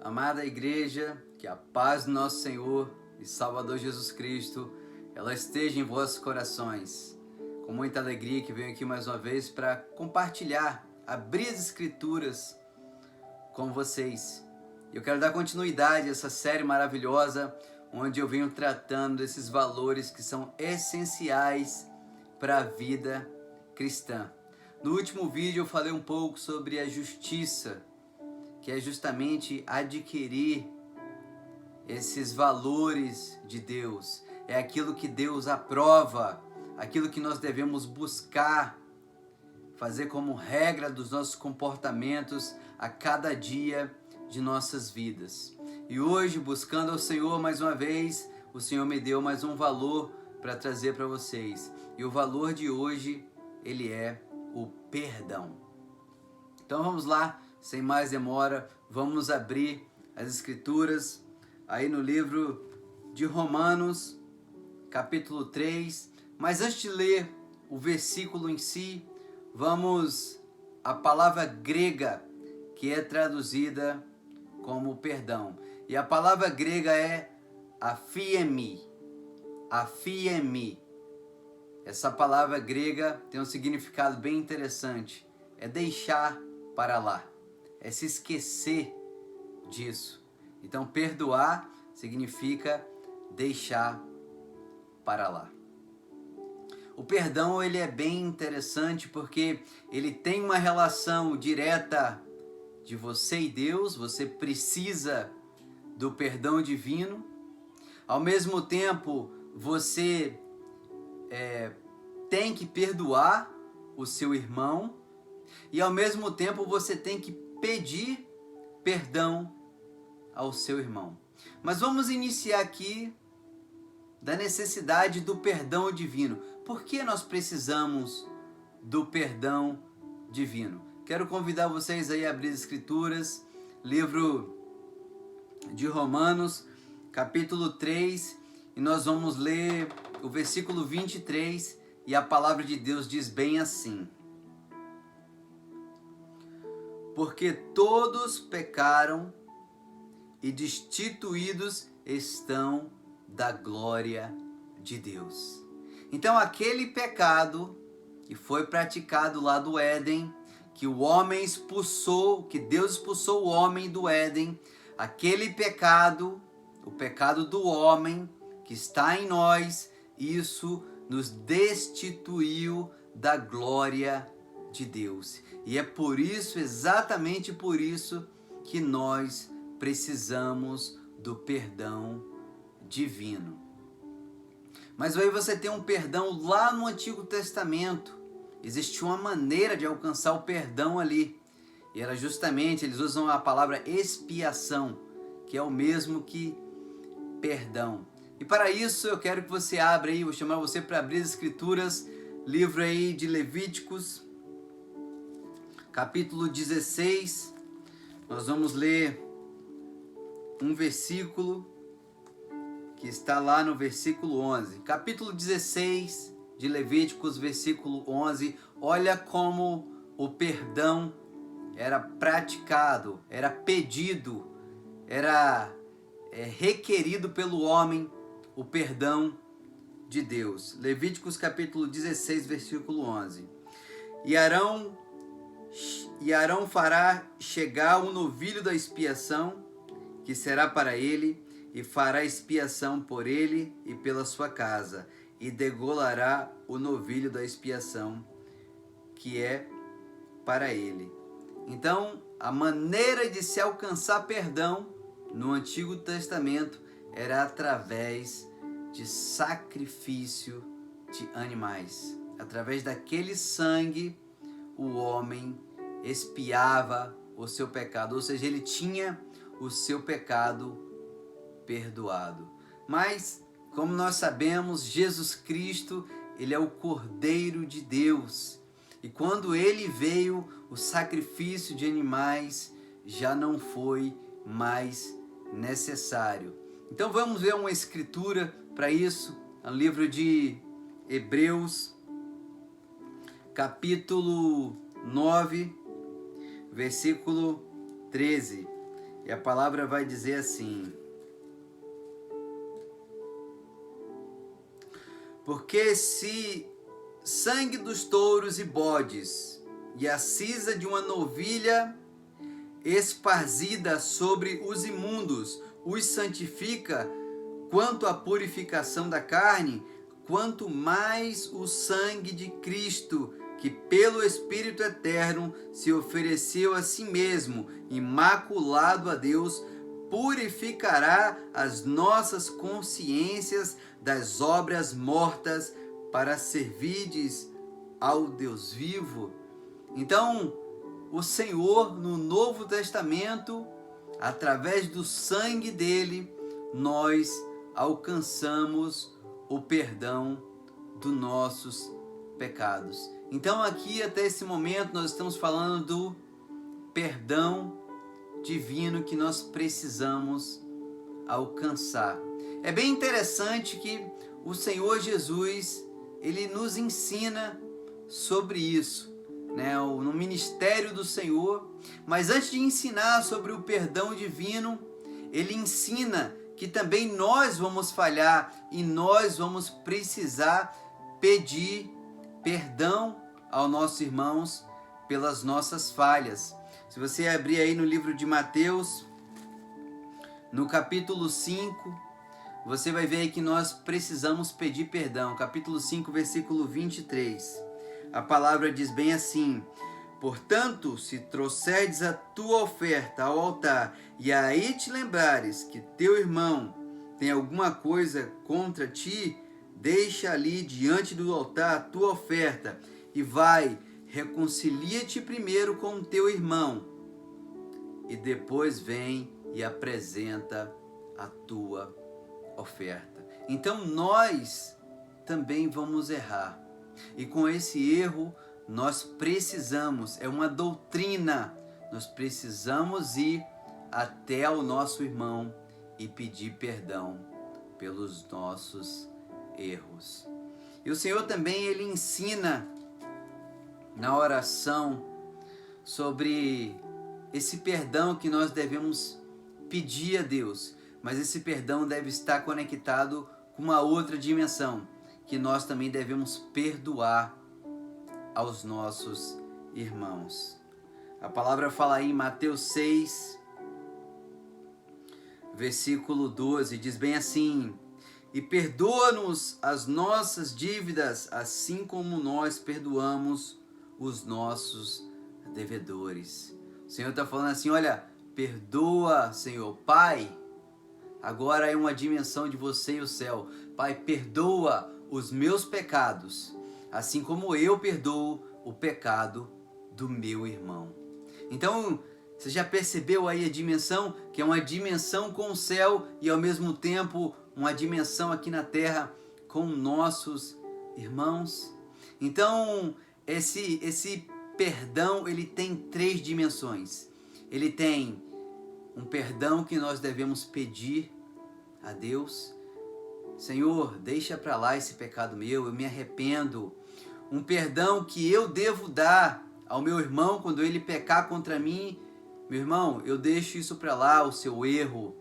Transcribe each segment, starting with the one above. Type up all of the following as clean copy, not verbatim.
Amada igreja, que a paz do nosso Senhor e Salvador Jesus Cristo, ela esteja em vossos corações. Com muita alegria que venho aqui mais uma vez para compartilhar, abrir as Escrituras com vocês. Eu quero dar continuidade a essa série maravilhosa, onde eu venho tratando desses valores que são essenciais para a vida cristã. No último vídeo eu falei um pouco sobre a justiça, que é justamente adquirir esses valores de Deus. É aquilo que Deus aprova, aquilo que nós devemos buscar, fazer como regra dos nossos comportamentos a cada dia de nossas vidas. E hoje, buscando ao Senhor mais uma vez, o Senhor me deu mais um valor para trazer para vocês. E o valor de hoje, ele é o perdão. Então vamos lá, sem mais demora, vamos abrir as Escrituras aí no livro de Romanos, capítulo 3. Mas antes de ler o versículo em si, vamos à palavra grega que é traduzida como perdão. E a palavra grega é aphiemi. Aphiemi. Essa palavra grega tem um significado bem interessante. É deixar para lá. É se esquecer disso. Então, perdoar significa deixar para lá. O perdão, ele é bem interessante porque ele tem uma relação direta de você e Deus. Você precisa do perdão divino. Ao mesmo tempo, você tem que perdoar o seu irmão. E ao mesmo tempo, você tem que pedir perdão ao seu irmão. Mas vamos iniciar aqui da necessidade do perdão divino. Por que nós precisamos do perdão divino? Quero convidar vocês aí a abrir as Escrituras, livro de Romanos, capítulo 3, e nós vamos ler o versículo 23, e a palavra de Deus diz bem assim: porque todos pecaram e destituídos estão da glória de Deus. Então aquele pecado que foi praticado lá do Éden, que o homem expulsou, que Deus expulsou o homem do Éden, aquele pecado, o pecado do homem que está em nós, isso nos destituiu da glória de Deus. E é por isso, exatamente por isso, que nós precisamos do perdão divino. Mas aí você tem um perdão lá no Antigo Testamento. Existia uma maneira de alcançar o perdão ali. E era justamente, eles usam a palavra expiação, que é o mesmo que perdão. E para isso eu quero que você abra aí, vou chamar você para abrir as Escrituras, livro aí de Levíticos, capítulo 16. Nós vamos ler um versículo que está lá no versículo 11. Capítulo 16 de Levíticos, versículo 11. Olha como o perdão era praticado, era pedido, era requerido pelo homem, o perdão de Deus. Levíticos capítulo 16, versículo 11. E Arão fará chegar o novilho da expiação, que será para ele, e fará expiação por ele e pela sua casa, e degolará o novilho da expiação, que é para ele. Então, a maneira de se alcançar perdão no Antigo Testamento era através de sacrifício de animais. Através daquele sangue, o homem expiava o seu pecado, ou seja, ele tinha o seu pecado perdoado. Mas, como nós sabemos, Jesus Cristo, ele é o Cordeiro de Deus. E quando ele veio, o sacrifício de animais já não foi mais necessário. Então vamos ver uma escritura para isso, no livro de Hebreus, capítulo 9, versículo 13. E a palavra vai dizer assim: porque se sangue dos touros e bodes e a cisa de uma novilha esparzida sobre os imundos os santifica, quanto à purificação da carne, quanto mais o sangue de Cristo, que pelo Espírito Eterno se ofereceu a si mesmo, imaculado a Deus, purificará as nossas consciências das obras mortas para servirdes ao Deus vivo. Então, o Senhor, no Novo Testamento, através do sangue dele, nós alcançamos o perdão dos nossos pecados. Então, aqui até esse momento, nós estamos falando do perdão divino que nós precisamos alcançar. É bem interessante que o Senhor Jesus, ele nos ensina sobre isso, né? No ministério do Senhor. Mas antes de ensinar sobre o perdão divino, ele ensina que também nós vamos falhar e nós vamos precisar pedir perdão aos nossos irmãos pelas nossas falhas. Se você abrir aí no livro de Mateus, no capítulo 5, você vai ver aí que nós precisamos pedir perdão. Capítulo 5, versículo 23. A palavra diz bem assim: portanto, se trouxerdes a tua oferta ao altar, e aí te lembrares que teu irmão tem alguma coisa contra ti, deixa ali diante do altar a tua oferta, e vai, reconcilia-te primeiro com o teu irmão, e depois vem e apresenta a tua oferta. Então nós também vamos errar. E com esse erro, nós precisamos, é uma doutrina, nós precisamos ir até o nosso irmão e pedir perdão pelos nossos erros. E o Senhor também, ele ensina na oração sobre esse perdão que nós devemos pedir a Deus, mas esse perdão deve estar conectado com uma outra dimensão, que nós também devemos perdoar aos nossos irmãos. A palavra fala aí em Mateus 6, versículo 12, diz bem assim: e perdoa-nos as nossas dívidas, assim como nós perdoamos os nossos devedores. O Senhor está falando assim: olha, perdoa, Senhor. Pai, agora é uma dimensão de você e o céu. Pai, perdoa os meus pecados, assim como eu perdoo o pecado do meu irmão. Então, você já percebeu aí a dimensão, que é uma dimensão com o céu e ao mesmo tempo uma dimensão aqui na terra com nossos irmãos? Então, esse perdão, ele tem 3 dimensões. Ele tem um perdão que nós devemos pedir a Deus. Senhor, deixa para lá esse pecado meu, eu me arrependo. Um perdão que eu devo dar ao meu irmão quando ele pecar contra mim. Meu irmão, eu deixo isso para lá, o seu erro.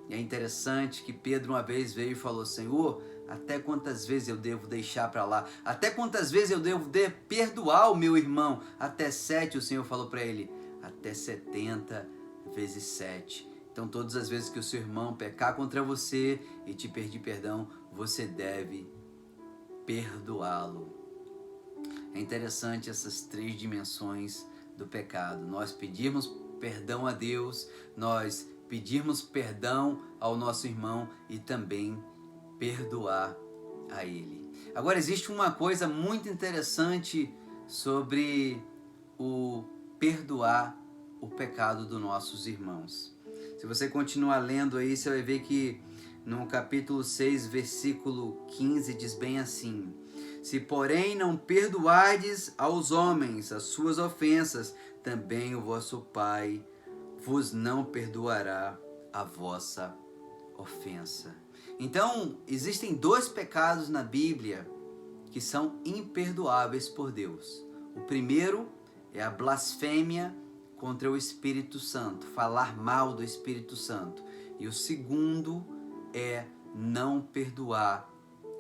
E é interessante que Pedro uma vez veio e falou: Senhor, até quantas vezes eu devo deixar para lá? Até quantas vezes eu devo perdoar o meu irmão? Até 7, o Senhor falou para ele. Até 70 vezes 7. Então, todas as vezes que o seu irmão pecar contra você e te pedir perdão, você deve perdoá-lo. É interessante essas 3 dimensões do pecado. Nós pedirmos perdão a Deus, nós pedirmos perdão ao nosso irmão e também perdoar a ele. Agora, existe uma coisa muito interessante sobre o perdoar o pecado dos nossos irmãos. Se você continuar lendo aí, você vai ver que no capítulo 6, versículo 15, diz bem assim: se porém não perdoardes aos homens as suas ofensas, também o vosso Pai vos não perdoará a vossa ofensa. Então, existem 2 pecados na Bíblia que são imperdoáveis por Deus. O primeiro é a blasfêmia contra o Espírito Santo, falar mal do Espírito Santo. E o segundo é não perdoar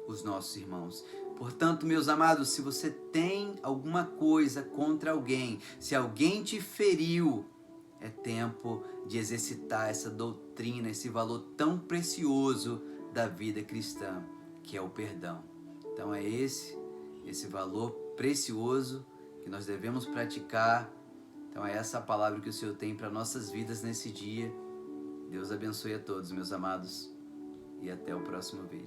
os nossos irmãos. Portanto, meus amados, se você tem alguma coisa contra alguém, se alguém te feriu, é tempo de exercitar essa doutrina, esse valor tão precioso da vida cristã, que é o perdão. Então é esse valor precioso que nós devemos praticar. Então é essa a palavra que o Senhor tem para nossas vidas nesse dia. Deus abençoe a todos, meus amados, e até o próximo vídeo.